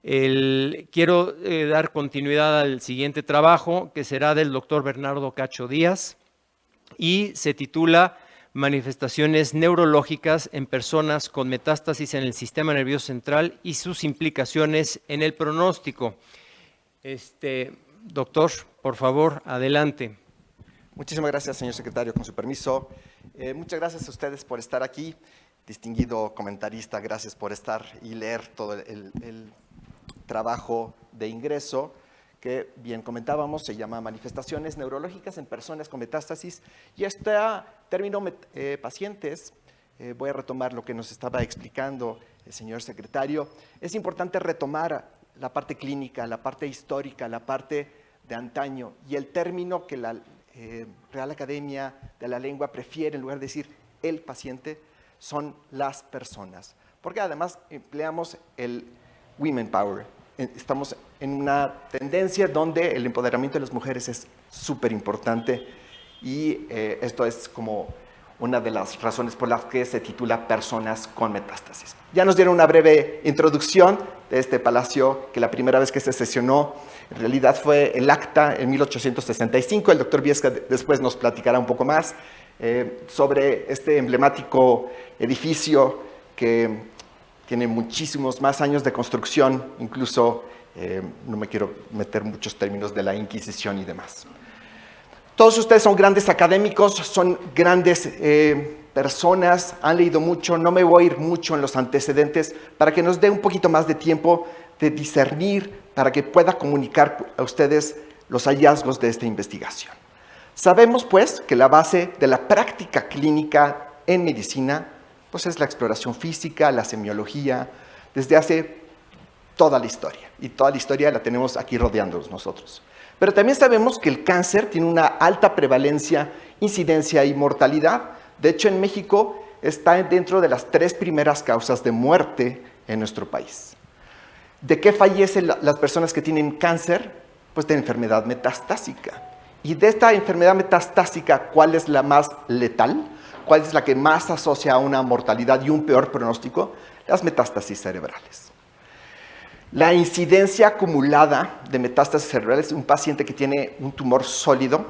Quiero dar continuidad al siguiente trabajo, que será del doctor Bernardo Cacho Díaz, y se titula Manifestaciones neurológicas en personas con metástasis en el sistema nervioso central y sus implicaciones en el pronóstico. Doctor, por favor, adelante. Muchísimas gracias, señor secretario, con su permiso. Muchas gracias a ustedes por estar aquí. Distinguido comentarista, gracias por estar y leer todo el trabajo de ingreso, que bien comentábamos, se llama Manifestaciones neurológicas en personas con metástasis. Y este término pacientes, voy a retomar lo que nos estaba explicando el señor secretario. Es importante retomar la parte clínica, la parte histórica, la parte de antaño, y el término que la Real Academia de la Lengua prefiere, en lugar de decir el paciente, son las personas. Porque además empleamos el women power. Estamos en una tendencia donde el empoderamiento de las mujeres es súper importante, y esto es como una de las razones por las que se titula Personas con Metástasis. Ya nos dieron una breve introducción de este palacio, que la primera vez que se sesionó en realidad fue el acta en 1865. El doctor Viesca después nos platicará un poco más sobre este emblemático edificio que tiene muchísimos más años de construcción, incluso no me quiero meter muchos términos de la Inquisición y demás. Todos ustedes son grandes académicos, son grandes personas, han leído mucho. No me voy a ir mucho en los antecedentes para que nos dé un poquito más de tiempo de discernir, para que pueda comunicar a ustedes los hallazgos de esta investigación. Sabemos, pues, que la base de la práctica clínica en medicina pues, es la exploración física, la semiología, desde hace toda la historia. Y toda la historia la tenemos aquí rodeándonos nosotros. Pero también sabemos que el cáncer tiene una alta prevalencia, incidencia y mortalidad. De hecho, en México está dentro de las 3 primeras causas de muerte en nuestro país. ¿De qué fallecen las personas que tienen cáncer? Pues de enfermedad metastásica. Y de esta enfermedad metastásica, ¿cuál es la más letal? ¿Cuál es la que más asocia a una mortalidad y un peor pronóstico? Las metástasis cerebrales. La incidencia acumulada de metástasis cerebrales en un paciente que tiene un tumor sólido,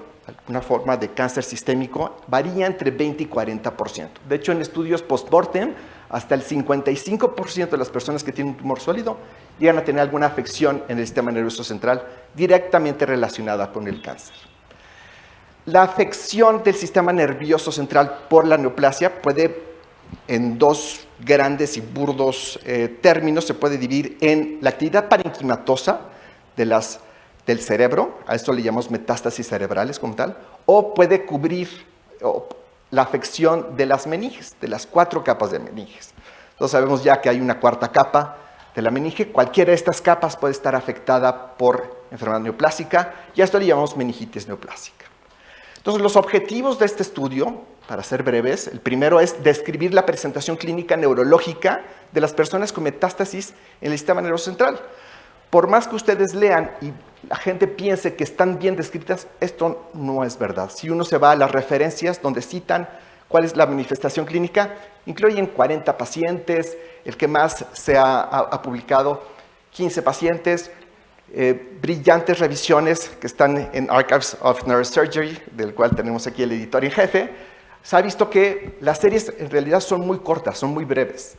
una forma de cáncer sistémico, varía entre 20 y 40%. De hecho, en estudios post-mortem, hasta el 55% de las personas que tienen un tumor sólido llegan a tener alguna afección en el sistema nervioso central directamente relacionada con el cáncer. La afección del sistema nervioso central por la neoplasia puede, en 2 grandes y burdos términos, se puede dividir en la actividad parenquimatosa del cerebro, a esto le llamamos metástasis cerebrales como tal, o puede cubrir la afección de las meninges, de las 4 capas de meninges. Entonces sabemos ya que hay una 4ª capa de la meninge. Cualquiera de estas capas puede estar afectada por enfermedad neoplásica, y a esto le llamamos meningitis neoplásica. Entonces, los objetivos de este estudio, para ser breves, el primero es describir la presentación clínica neurológica de las personas con metástasis en el sistema nervioso central. Por más que ustedes lean y la gente piense que están bien descritas, esto no es verdad. Si uno se va a las referencias donde citan cuál es la manifestación clínica, incluyen 40 pacientes, el que más se ha publicado, 15 pacientes, brillantes revisiones que están en Archives of Neurosurgery, del cual tenemos aquí el editor en jefe. Se ha visto que las series en realidad son muy cortas, son muy breves.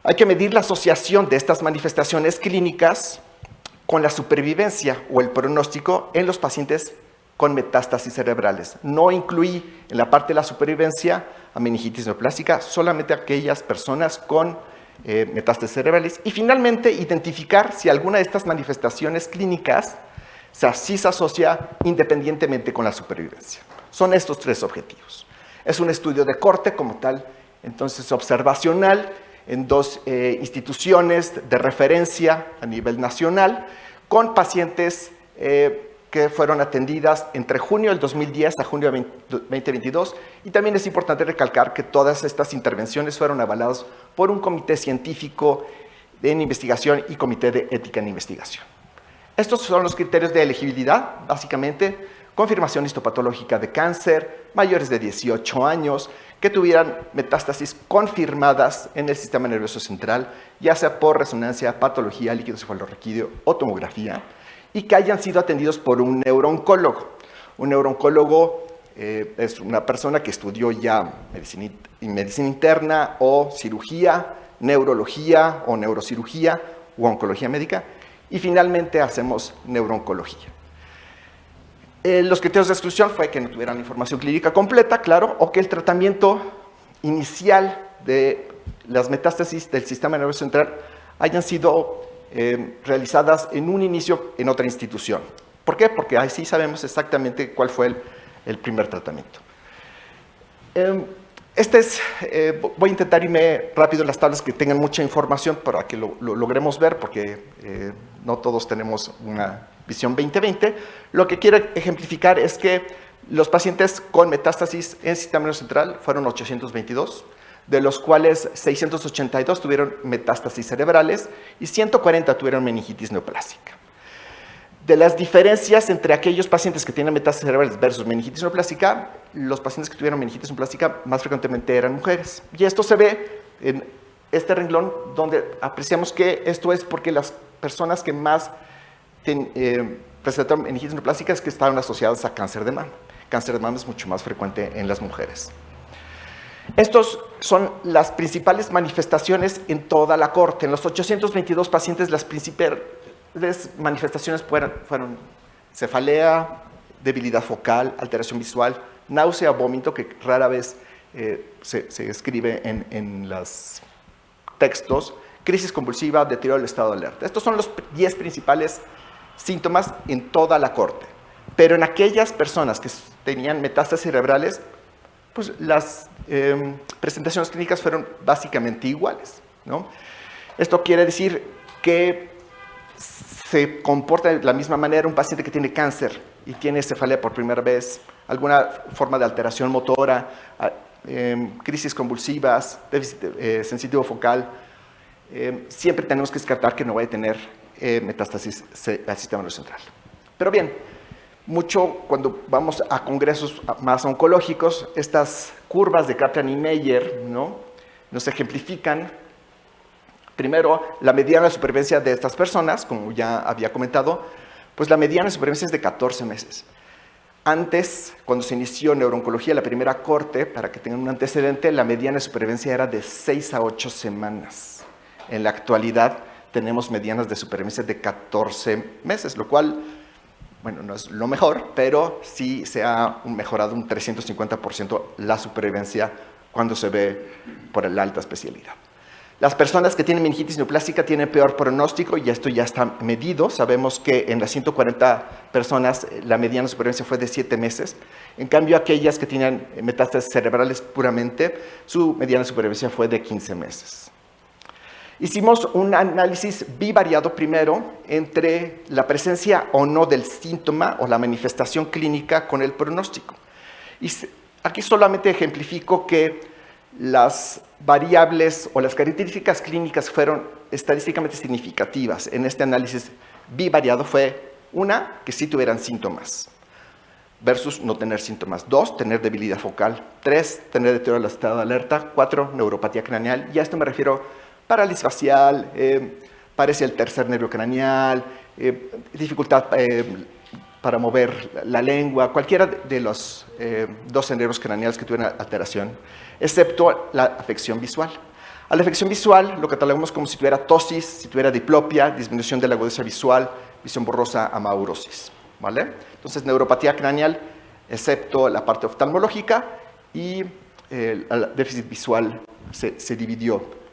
Hay que medir la asociación de estas manifestaciones clínicas con la supervivencia o el pronóstico en los pacientes con metástasis cerebrales. No incluí en la parte de la supervivencia a meningitis neoplástica, solamente aquellas personas con metástasis cerebrales. Y finalmente, identificar si alguna de estas manifestaciones clínicas sí se asocia independientemente con la supervivencia. Son estos 3 objetivos. Es un estudio de corte como tal, entonces observacional, en 2 instituciones de referencia a nivel nacional, con pacientes que fueron atendidas entre junio del 2010 a junio del 2022, y también es importante recalcar que todas estas intervenciones fueron avaladas por un comité científico en investigación y comité de ética en investigación. Estos son los criterios de elegibilidad, básicamente: confirmación histopatológica de cáncer, mayores de 18 años, que tuvieran metástasis confirmadas en el sistema nervioso central, ya sea por resonancia, patología, líquido cefalorraquídeo o tomografía, y que hayan sido atendidos por un neurooncólogo. Un neurooncólogo es una persona que estudió ya medicina interna o cirugía, neurología o neurocirugía o oncología médica, y finalmente hacemos neurooncología. Los criterios de exclusión fue que no tuvieran información clínica completa, claro, o que el tratamiento inicial de las metástasis del sistema nervioso central hayan sido realizadas en un inicio en otra institución. ¿Por qué? Porque ahí sí sabemos exactamente cuál fue el primer tratamiento. Voy a intentar irme rápido en las tablas que tengan mucha información para que lo logremos ver, porque no todos tenemos una visión 2020. Lo que quiero ejemplificar es que los pacientes con metástasis en el sistema nervioso central fueron 822, de los cuales 682 tuvieron metástasis cerebrales y 140 tuvieron meningitis neoplásica. De las diferencias entre aquellos pacientes que tienen metástasis cerebrales versus meningitis neoplásica, los pacientes que tuvieron meningitis neoplásica más frecuentemente eran mujeres. Y esto se ve en este renglón donde apreciamos que esto es porque las personas que más presentaron meningitis neoplásica es que estaban asociadas a cáncer de mama. Cáncer de mama es mucho más frecuente en las mujeres. Estos son las principales manifestaciones en toda la corte. En los 822 pacientes, las principales manifestaciones fueron cefalea, debilidad focal, alteración visual, náusea, vómito, que rara vez se escribe en los textos, crisis convulsiva, deterioro del estado de alerta. Estos son los 10 principales síntomas en toda la corte. Pero en aquellas personas que tenían metástasis cerebrales, pues las presentaciones clínicas fueron básicamente iguales, ¿no? Esto quiere decir que se comporta de la misma manera un paciente que tiene cáncer y tiene cefalea por primera vez, alguna forma de alteración motora, crisis convulsivas, déficit sensitivo focal. Siempre tenemos que descartar que no vaya a tener metástasis al sistema nervioso central. Pero bien, cuando vamos a congresos más oncológicos, estas curvas de Kaplan y Meyer, ¿no?, nos ejemplifican, primero, la mediana de supervivencia de estas personas, como ya había comentado, pues la mediana de supervivencia es de 14 meses. Antes, cuando se inició neurooncología, la primera corte, para que tengan un antecedente, la mediana de supervivencia era de 6 a 8 semanas. En la actualidad, tenemos medianas de supervivencia de 14 meses, lo cual, bueno, no es lo mejor, pero sí se ha mejorado un 350% la supervivencia cuando se ve por la alta especialidad. Las personas que tienen meningitis neoplásica tienen peor pronóstico y esto ya está medido. Sabemos que en las 140 personas la mediana de supervivencia fue de 7 meses. En cambio, aquellas que tenían metástasis cerebrales puramente, su mediana de supervivencia fue de 15 meses. Hicimos un análisis bivariado primero entre la presencia o no del síntoma o la manifestación clínica con el pronóstico. Y aquí solamente ejemplifico que las variables o las características clínicas fueron estadísticamente significativas. En este análisis bivariado fue una, que sí tuvieran síntomas, versus no tener síntomas. 2, tener debilidad focal. 3, tener deterioro del estado de alerta. 4, neuropatía craneal. Y a esto me refiero parálisis facial, parece el tercer nervio craneal, dificultad para mover la lengua, cualquiera de los 12 nervios craneales que tuvieran alteración, excepto la afección visual. A la afección visual lo catalogamos como si tuviera tosis, si tuviera diplopia, disminución de la agudeza visual, visión borrosa, amaurosis, ¿vale? Entonces, neuropatía craneal, excepto la parte oftalmológica, y el déficit visual se dividió.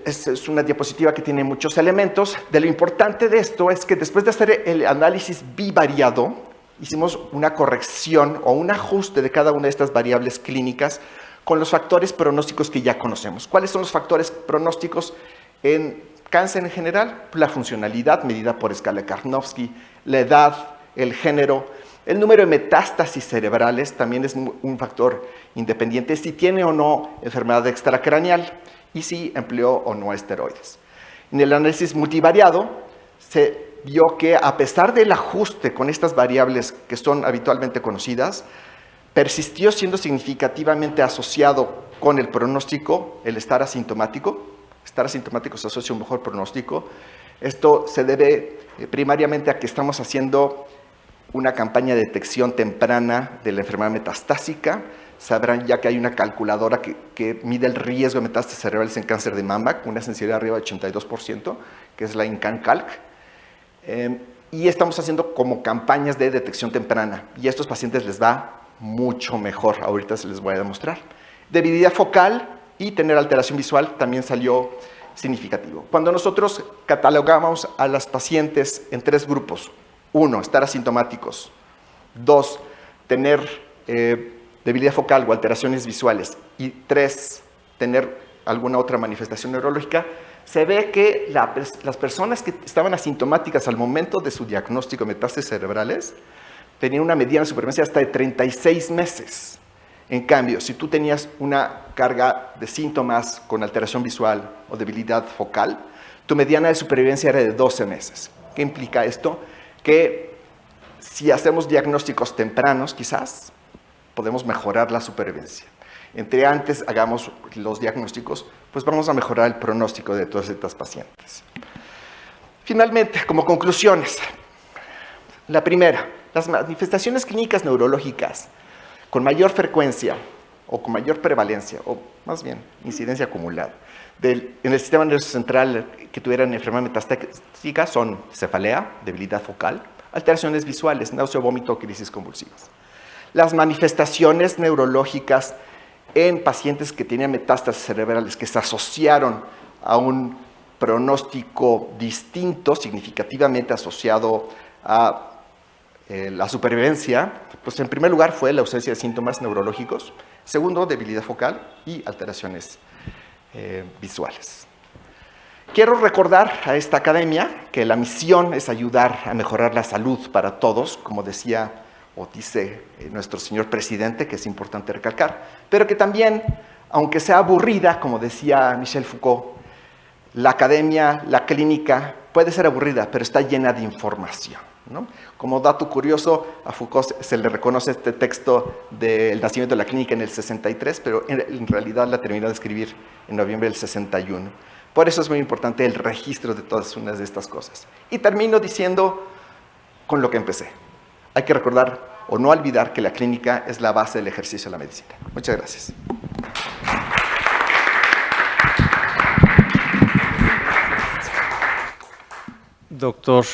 Es una diapositiva que tiene muchos elementos. De lo importante de esto es que después de hacer el análisis bivariado, hicimos una corrección o un ajuste de cada una de estas variables clínicas con los factores pronósticos que ya conocemos. ¿Cuáles son los factores pronósticos en cáncer en general? La funcionalidad medida por escala de Karnofsky, la edad, el género, el número de metástasis cerebrales también es un factor independiente, si tiene o no enfermedad extracraneal y si empleó o no esteroides. En el análisis multivariado se vio que a pesar del ajuste con estas variables que son habitualmente conocidas, persistió siendo significativamente asociado con el pronóstico, el estar asintomático. Estar asintomático se asocia a un mejor pronóstico. Esto se debe primariamente a que estamos haciendo una campaña de detección temprana de la enfermedad metastásica. Sabrán ya que hay una calculadora que mide el riesgo de metástasis cerebrales en cáncer de mama, con una sensibilidad arriba de 82%, que es la INCAN-CALC. Y estamos haciendo como campañas de detección temprana. Y a estos pacientes les va mucho mejor. Ahorita se les voy a demostrar. Debilidad focal y tener alteración visual también salió significativo. Cuando nosotros catalogamos a las pacientes en 3 grupos: 1, estar asintomáticos; 2, tener debilidad focal o alteraciones visuales; y 3, tener alguna otra manifestación neurológica, se ve que las personas que estaban asintomáticas al momento de su diagnóstico de metástasis cerebrales tenían una mediana de supervivencia hasta de 36 meses. En cambio, si tú tenías una carga de síntomas con alteración visual o debilidad focal, tu mediana de supervivencia era de 12 meses. ¿Qué implica esto? Que si hacemos diagnósticos tempranos, quizás, podemos mejorar la supervivencia. Entre antes hagamos los diagnósticos, pues vamos a mejorar el pronóstico de todas estas pacientes. Finalmente, como conclusiones, la primera, las manifestaciones clínicas neurológicas con mayor frecuencia o con mayor prevalencia, o más bien incidencia acumulada, en el sistema nervioso central que tuvieran enfermedad metastásica son cefalea, debilidad focal, alteraciones visuales, náusea, vómito, crisis convulsivas. Las manifestaciones neurológicas en pacientes que tenían metástasis cerebrales que se asociaron a un pronóstico distinto, significativamente asociado a la supervivencia, pues en primer lugar fue la ausencia de síntomas neurológicos; segundo, debilidad focal y alteraciones visuales. Quiero recordar a esta academia que la misión es ayudar a mejorar la salud para todos, como decía o dice nuestro señor presidente, que es importante recalcar, pero que también, aunque sea aburrida, como decía Michel Foucault, la academia, la clínica, puede ser aburrida, pero está llena de información, ¿no? Como dato curioso, a Foucault se le reconoce este texto del nacimiento de la clínica en el 63, pero en realidad la terminó de escribir en noviembre del 61. Por eso es muy importante el registro de todas unas de estas cosas. Y termino diciendo con lo que empecé. Hay que recordar o no olvidar que la clínica es la base del ejercicio de la medicina. Muchas gracias. Doctor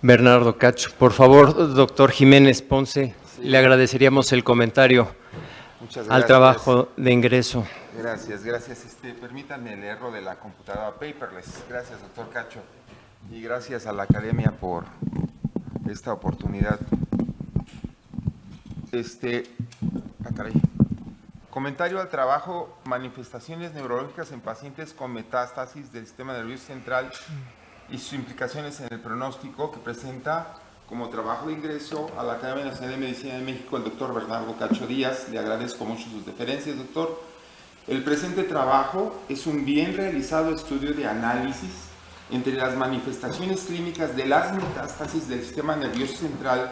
Bernardo Cacho, por favor, doctor Jiménez Ponce, sí, le agradeceríamos el comentario al trabajo de ingreso. Gracias. Permítanme leerlo de la computadora paperless. Gracias, doctor Cacho, y gracias a la academia por esta oportunidad. Caray. Comentario al trabajo: manifestaciones neurológicas en pacientes con metástasis del sistema nervioso central y sus implicaciones en el pronóstico, que presenta como trabajo de ingreso a la Academia Nacional de Medicina de México el doctor Bernardo Cacho Díaz. Le agradezco mucho sus deferencias, doctor. El presente trabajo es un bien realizado estudio de análisis entre las manifestaciones clínicas de las metástasis del sistema nervioso central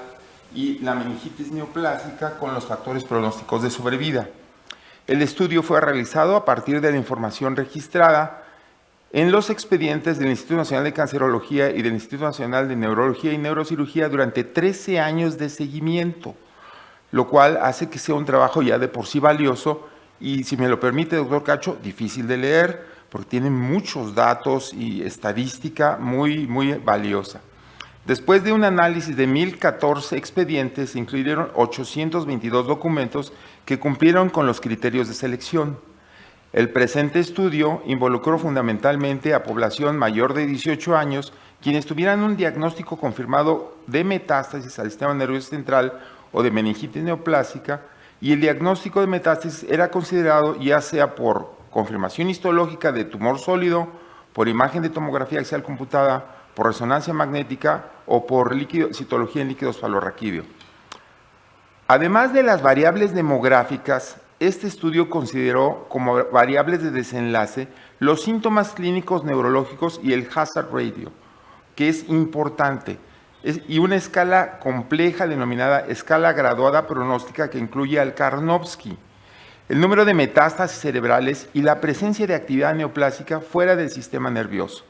y la meningitis neoplásica con los factores pronósticos de sobrevida. El estudio fue realizado a partir de la información registrada en los expedientes del Instituto Nacional de Cancerología y del Instituto Nacional de Neurología y Neurocirugía durante 13 años de seguimiento, lo cual hace que sea un trabajo ya de por sí valioso y, si me lo permite, doctor Cacho, difícil de leer, porque tiene muchos datos y estadística muy valiosa. Después de un análisis de 1,014 expedientes, se incluyeron 822 documentos que cumplieron con los criterios de selección. El presente estudio involucró fundamentalmente a población mayor de 18 años, quienes tuvieran un diagnóstico confirmado de metástasis al sistema nervioso central o de meningitis neoplásica, y el diagnóstico de metástasis era considerado ya sea por confirmación histológica de tumor sólido, por imagen de tomografía axial computada, por resonancia magnética o por citología en líquido cefalorraquídeo. Además de las variables demográficas, este estudio consideró como variables de desenlace los síntomas clínicos neurológicos y el hazard ratio, que es importante. y una escala compleja denominada escala graduada pronóstica que incluye al Karnofsky, el número de metástasis cerebrales y la presencia de actividad neoplásica fuera del sistema nervioso.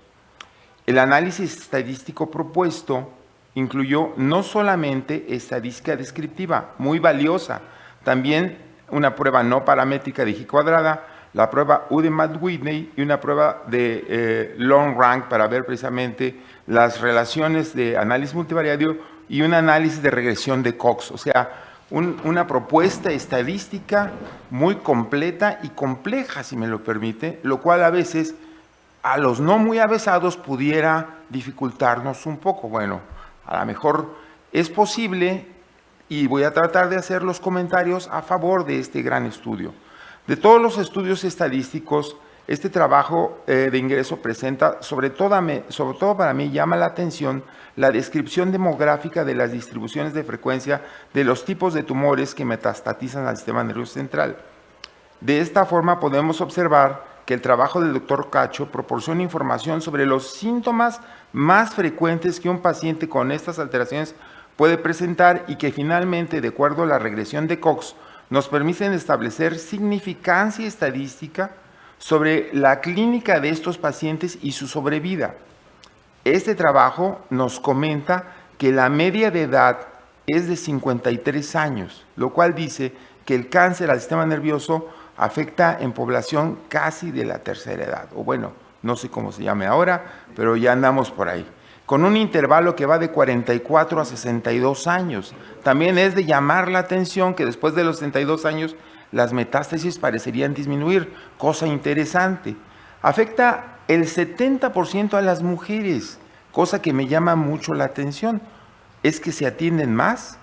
El análisis estadístico propuesto incluyó no solamente estadística descriptiva, muy valiosa, también una prueba no paramétrica de G-cuadrada, la prueba U de Matt-Whitney y una prueba de long rank para ver precisamente las relaciones de análisis multivariado y un análisis de regresión de Cox. O sea, una propuesta estadística muy completa y compleja, si me lo permite, lo cual a veces a los no muy avesados pudiera dificultarnos un poco. Bueno, a lo mejor es posible y voy a tratar de hacer los comentarios a favor de este gran estudio. De todos los estudios estadísticos, este trabajo de ingreso presenta, sobre todo para mí, llama la atención la descripción demográfica de las distribuciones de frecuencia de los tipos de tumores que metastatizan al sistema nervioso central. De esta forma podemos observar que el trabajo del doctor Cacho proporciona información sobre los síntomas más frecuentes que un paciente con estas alteraciones puede presentar y que finalmente, de acuerdo a la regresión de Cox, nos permiten establecer significancia estadística sobre la clínica de estos pacientes y su sobrevida. Este trabajo nos comenta que la media de edad es de 53 años, lo cual dice que el cáncer al sistema nervioso afecta en población casi de la tercera edad, o bueno, no sé cómo se llame ahora, pero ya andamos por ahí, con un intervalo que va de 44 a 62 años. También es de llamar la atención que después de los 62 años las metástasis parecerían disminuir, cosa interesante. Afecta el 70% a las mujeres, cosa que me llama mucho la atención. ¿Es que se atienden más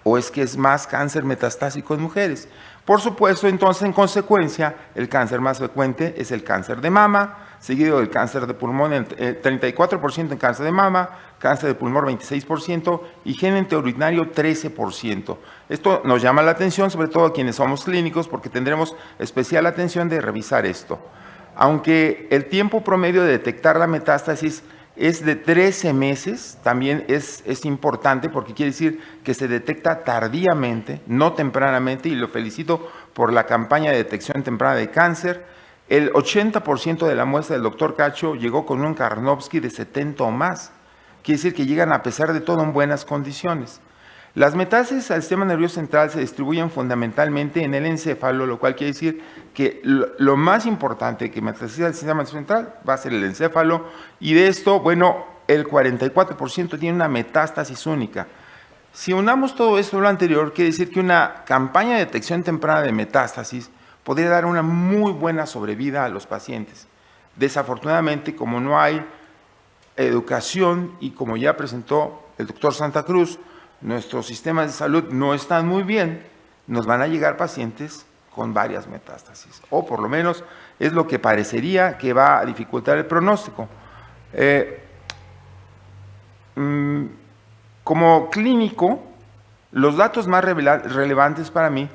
o es que es más cáncer metastásico en mujeres? Por supuesto, entonces, en consecuencia, el cáncer más frecuente es el cáncer de mama, seguido del cáncer de pulmón, 34% en cáncer de mama, cáncer de pulmón 26% y gen enterourinario 13%. Esto nos llama la atención, sobre todo a quienes somos clínicos, porque tendremos especial atención de revisar esto. Aunque el tiempo promedio de detectar la metástasis es de 13 meses, también es importante porque quiere decir que se detecta tardíamente, no tempranamente, y lo felicito por la campaña de detección temprana de cáncer. El 80% de la muestra del doctor Cacho llegó con un Karnofsky de 70 o más. Quiere decir que llegan a pesar de todo en buenas condiciones. Las metástasis al sistema nervioso central se distribuyen fundamentalmente en el encéfalo, lo cual quiere decir que lo más importante que metastasiza al sistema nervioso central va a ser el encéfalo, y de esto, bueno, el 44% tiene una metástasis única. Si unamos todo esto a lo anterior, quiere decir que una campaña de detección temprana de metástasis podría dar una muy buena sobrevida a los pacientes. Desafortunadamente, como no hay educación y como ya presentó el doctor Santa Cruz, nuestros sistemas de salud no están muy bien, nos van a llegar pacientes con varias metástasis, o por lo menos es lo que parecería que va a dificultar el pronóstico. Como clínico, los datos más relevantes para mí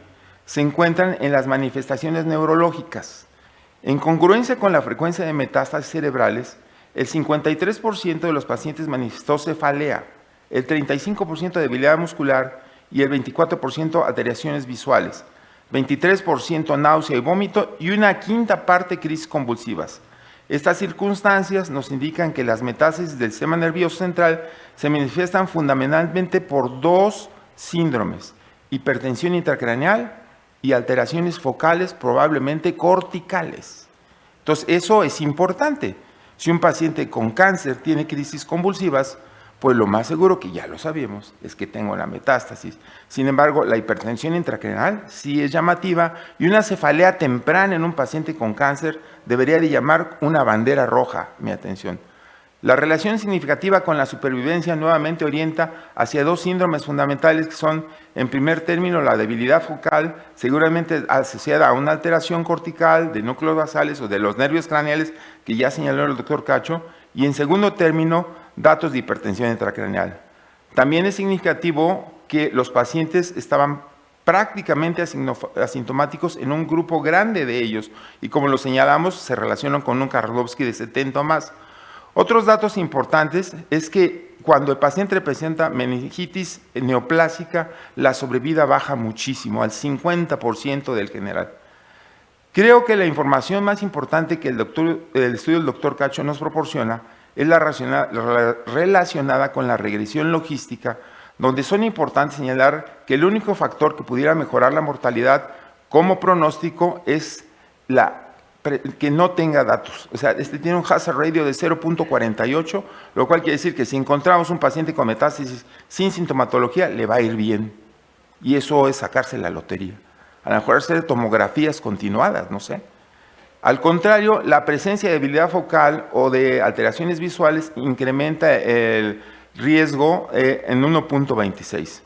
se encuentran en las manifestaciones neurológicas. En congruencia con la frecuencia de metástasis cerebrales, el 53% de los pacientes manifestó cefalea, el 35% debilidad muscular y el 24% alteraciones visuales, 23% náusea y vómito y una quinta parte crisis convulsivas. Estas circunstancias nos indican que las metástasis del sistema nervioso central se manifiestan fundamentalmente por dos síndromes: hipertensión intracraneal y alteraciones focales, probablemente corticales. Entonces, eso es importante. Si un paciente con cáncer tiene crisis convulsivas, pues lo más seguro, que ya lo sabemos, es que tengo la metástasis. Sin embargo, la hipertensión intracraneal sí es llamativa, y una cefalea temprana en un paciente con cáncer debería de llamar una bandera roja mi atención. La relación significativa con la supervivencia nuevamente orienta hacia dos síndromes fundamentales que son, en primer término, la debilidad focal, seguramente asociada a una alteración cortical de núcleos basales o de los nervios craneales, que ya señaló el doctor Cacho, y en segundo término, datos de hipertensión intracraneal. También es significativo que los pacientes estaban prácticamente asintomáticos en un grupo grande de ellos, y como lo señalamos, se relacionan con un Karnofsky de 70 o más. Otros datos importantes es que que cuando el paciente presenta meningitis neoplásica, la sobrevida baja muchísimo, al 50% del general. Creo que la información más importante que el estudio del doctor Cacho nos proporciona es la relacionada con la regresión logística, donde son importantes señalar que el único factor que pudiera mejorar la mortalidad como pronóstico es que no tenga datos. O sea, tiene un hazard ratio de 0.48, lo cual quiere decir que si encontramos un paciente con metástasis sin sintomatología, le va a ir bien. Y eso es sacarse la lotería. A lo mejor hacer tomografías continuadas, no sé. Al contrario, la presencia de debilidad focal o de alteraciones visuales incrementa el riesgo en 1.26.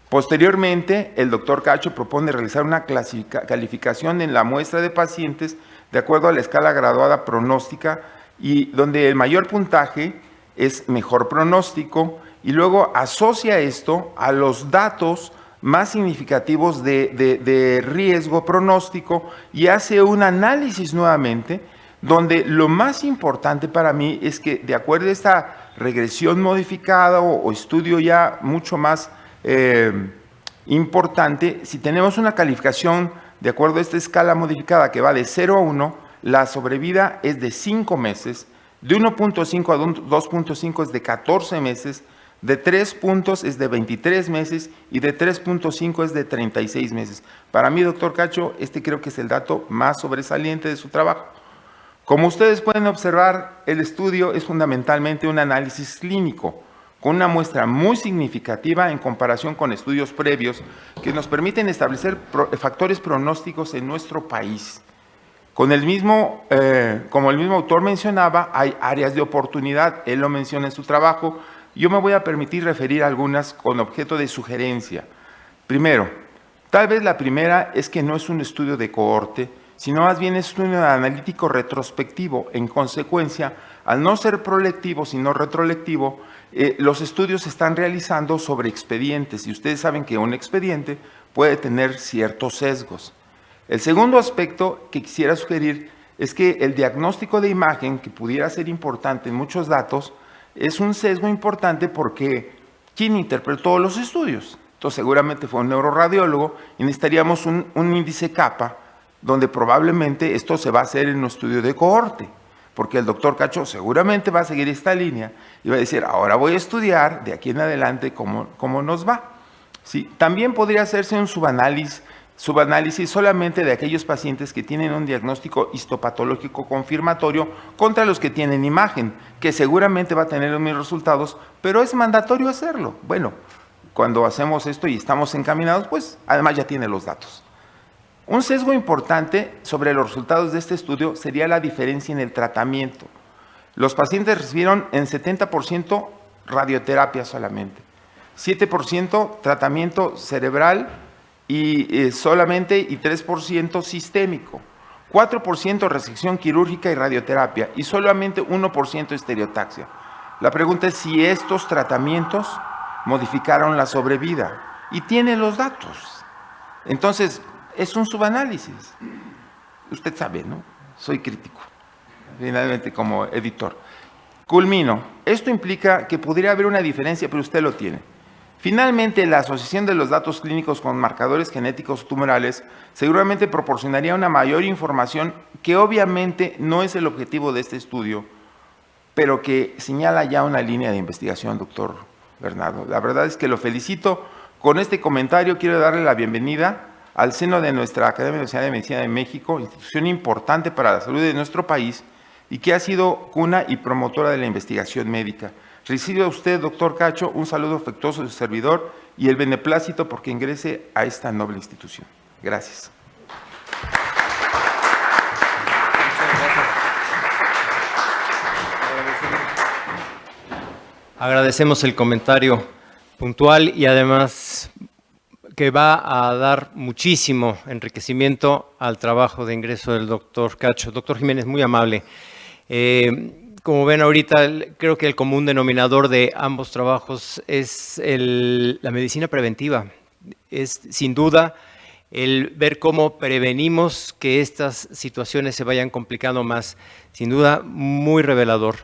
Posteriormente, el doctor Cacho propone realizar una calificación en la muestra de pacientes de acuerdo a la escala graduada pronóstica, y donde el mayor puntaje es mejor pronóstico, y luego asocia esto a los datos más significativos de riesgo pronóstico y hace un análisis nuevamente, donde lo más importante para mí es que, de acuerdo a esta regresión modificada o estudio ya mucho más importante, si tenemos una calificación de acuerdo a esta escala modificada que va de 0 a 1, la sobrevida es de 5 meses, de 1.5 a 2.5 es de 14 meses, de 3 puntos es de 23 meses y de 3.5 es de 36 meses. Para mí, doctor Cacho, creo que es el dato más sobresaliente de su trabajo. Como ustedes pueden observar, el estudio es fundamentalmente un análisis clínico, con una muestra muy significativa en comparación con estudios previos que nos permiten establecer factores pronósticos en nuestro país. Como el mismo autor mencionaba, hay áreas de oportunidad, él lo menciona en su trabajo. Yo me voy a permitir referir algunas con objeto de sugerencia. Primero, tal vez la primera es que no es un estudio de cohorte, sino más bien es un analítico retrospectivo. En consecuencia, al no ser prolectivo, sino retrolectivo, los estudios se están realizando sobre expedientes, y ustedes saben que un expediente puede tener ciertos sesgos. El segundo aspecto que quisiera sugerir es que el diagnóstico de imagen, que pudiera ser importante en muchos datos, es un sesgo importante porque ¿quién interpretó los estudios? Entonces seguramente fue un neuroradiólogo y necesitaríamos un índice kappa, donde probablemente esto se va a hacer en un estudio de cohorte, porque el doctor Cacho seguramente va a seguir esta línea y va a decir, ahora voy a estudiar de aquí en adelante cómo nos va. ¿Sí? También podría hacerse un subanálisis solamente de aquellos pacientes que tienen un diagnóstico histopatológico confirmatorio contra los que tienen imagen, que seguramente va a tener los mismos resultados, pero es mandatorio hacerlo. Bueno, cuando hacemos esto y estamos encaminados, pues además ya tiene los datos. Un sesgo importante sobre los resultados de este estudio sería la diferencia en el tratamiento. Los pacientes recibieron en 70% radioterapia solamente, 7% tratamiento cerebral y solamente, y 3% sistémico, 4% resección quirúrgica y radioterapia, y solamente 1% estereotaxia. La pregunta es si estos tratamientos modificaron la sobrevida, y tiene los datos. Entonces, es un subanálisis. Usted sabe, ¿no? Soy crítico, finalmente como editor. Culmino. Esto implica que podría haber una diferencia, pero usted lo tiene. Finalmente, la asociación de los datos clínicos con marcadores genéticos tumorales seguramente proporcionaría una mayor información que obviamente no es el objetivo de este estudio, pero que señala ya una línea de investigación, doctor Bernardo. La verdad es que lo felicito. Con este comentario quiero darle la bienvenida al seno de nuestra Academia Nacional de Medicina de México, institución importante para la salud de nuestro país y que ha sido cuna y promotora de la investigación médica. Recibe a usted, doctor Cacho, un saludo afectuoso de su servidor y el beneplácito porque ingrese a esta noble institución. Gracias. Agradecemos el comentario puntual y además que va a dar muchísimo enriquecimiento al trabajo de ingreso del doctor Cacho. Doctor Jiménez, muy amable. Como ven ahorita, creo que el común denominador de ambos trabajos es la medicina preventiva. Es sin duda el ver cómo prevenimos que estas situaciones se vayan complicando más. Sin duda, muy revelador.